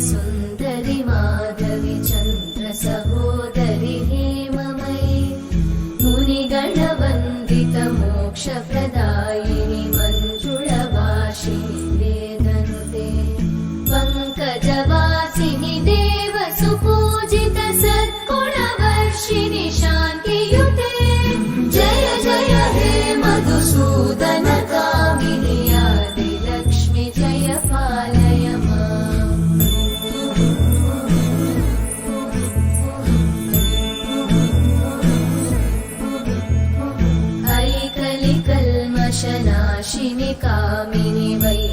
सुन्दरि माधवी चन्द्र सहोदरि हेममयी मुनिगणवन्दित मोक्षप्रदायिनि मञ्जुळवासिनि वेदनुते पङ्कजवासिनि देवसुपूजित सद्गुणवर्षिणि शान्तियुते जय जय हे मधुसूदन कामिनि आदिलक्ष्मि जय पालय कल्मषनाशिनि कामिनि वै